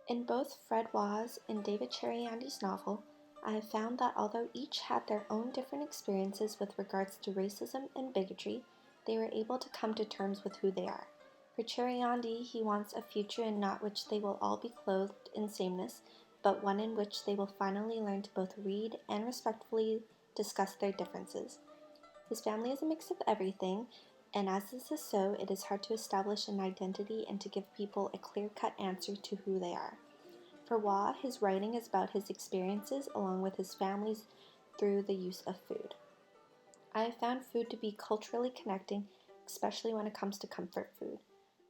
In both Fred Waugh's and David Cheriandi's novel, I have found that although each had their own different experiences with regards to racism and bigotry, they were able to come to terms with who they are. For Cheriandi, he wants a future in not which they will all be clothed in sameness, but one in which they will finally learn to both read and respectfully discuss their differences. His family is a mix of everything, and as this is so, it is hard to establish an identity and to give people a clear-cut answer to who they are. For Waugh, his writing is about his experiences along with his family's through the use of food. I have found food to be culturally connecting, especially when it comes to comfort food.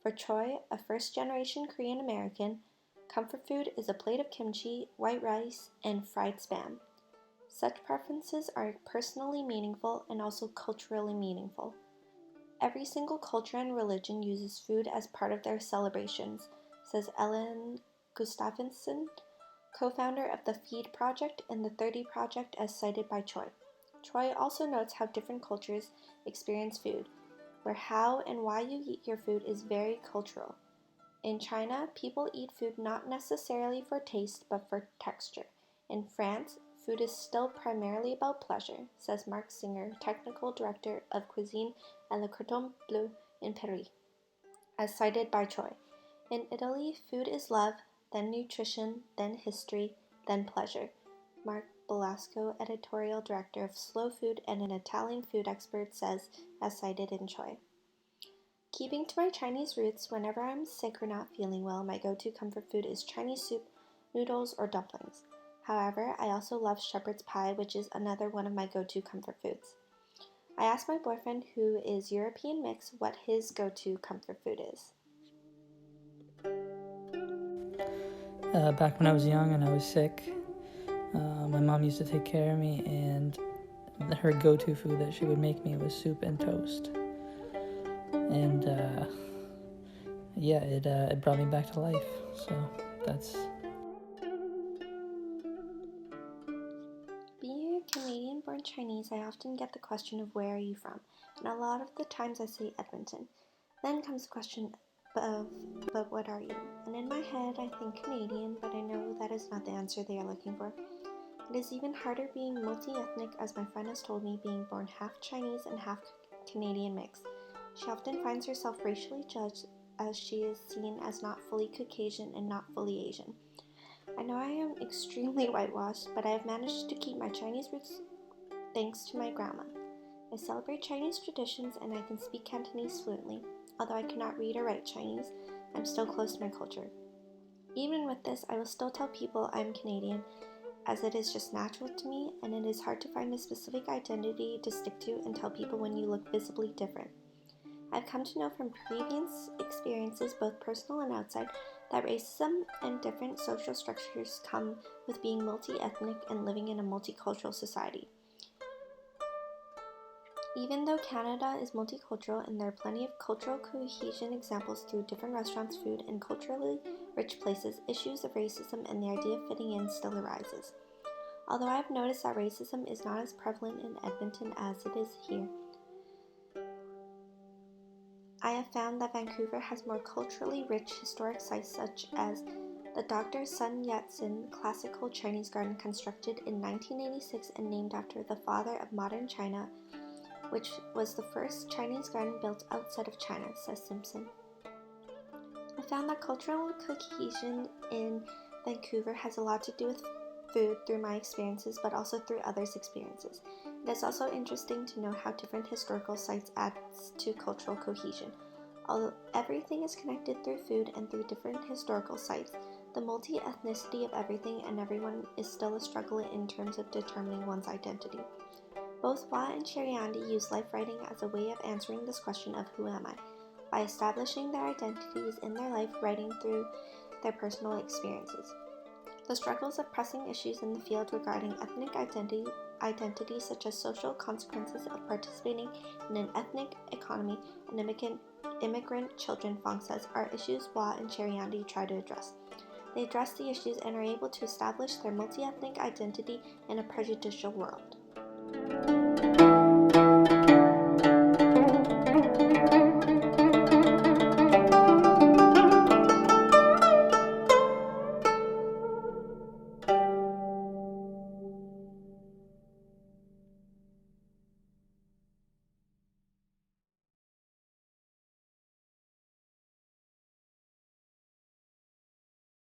For Choi, a first-generation Korean American, comfort food is a plate of kimchi, white rice, and fried spam. Such preferences are personally meaningful and also culturally meaningful. Every single culture and religion uses food as part of their celebrations, says Ellen Gustafsson, co-founder of the Feed Project and the 30 Project as cited by Choi. Choi also notes how different cultures experience food, where how and why you eat your food is very cultural. In China, people eat food not necessarily for taste but for texture. In France, food is still primarily about pleasure, says Marc Singer, technical director of cuisine at Le Cordon Bleu in Paris, as cited by Choi. In Italy, food is love, then nutrition, then history, then pleasure. Mark Belasco, editorial director of Slow Food and an Italian food expert, says, as cited in Choi. Keeping to my Chinese roots, whenever I'm sick or not feeling well, my go-to comfort food is Chinese soup, noodles, or dumplings. However, I also love shepherd's pie, which is another one of my go-to comfort foods. I asked my boyfriend, who is European mix, what his go-to comfort food is. Back when I was young and I was sick, my mom used to take care of me, and her go-to food that she would make me was soup and toast. And it brought me back to life. So that's... Being a Canadian-born Chinese, I often get the question of where are you from, and a lot of the times I say Edmonton. Then comes the question of, but what are you? And in my head, I think Canadian, but I know that is not the answer they are looking for. It is even harder being multi-ethnic, as my friend has told me, being born half Chinese and half Canadian mix. She often finds herself racially judged as she is seen as not fully Caucasian and not fully Asian. I know I am extremely whitewashed, but I have managed to keep my Chinese roots thanks to my grandma. I celebrate Chinese traditions and I can speak Cantonese fluently. Although I cannot read or write Chinese, I'm still close to my culture. Even with this, I will still tell people I'm Canadian, as it is just natural to me, and it is hard to find a specific identity to stick to and tell people when you look visibly different. I've come to know from previous experiences, both personal and outside, that racism and different social structures come with being multi-ethnic and living in a multicultural society. Even though Canada is multicultural and there are plenty of cultural cohesion examples through different restaurants, food, and culturally rich places, issues of racism and the idea of fitting in still arises. Although I have noticed that racism is not as prevalent in Edmonton as it is here, I have found that Vancouver has more culturally rich historic sites such as the Dr. Sun Yat-sen Classical Chinese Garden constructed in 1986 and named after the father of modern China, which was the first Chinese garden built outside of China, says Simpson. I found that cultural cohesion in Vancouver has a lot to do with food through my experiences, but also through others' experiences. It is also interesting to know how different historical sites adds to cultural cohesion. Although everything is connected through food and through different historical sites, the multi-ethnicity of everything and everyone is still a struggle in terms of determining one's identity. Both Waugh and Cheriandi use life writing as a way of answering this question of who am I, by establishing their identities in their life, writing through their personal experiences. The struggles of pressing issues in the field regarding ethnic identity such as social consequences of participating in an ethnic economy and immigrant children, Fong says, are issues Waugh and Cheriandi try to address. They address the issues and are able to establish their multi-ethnic identity in a prejudicial world.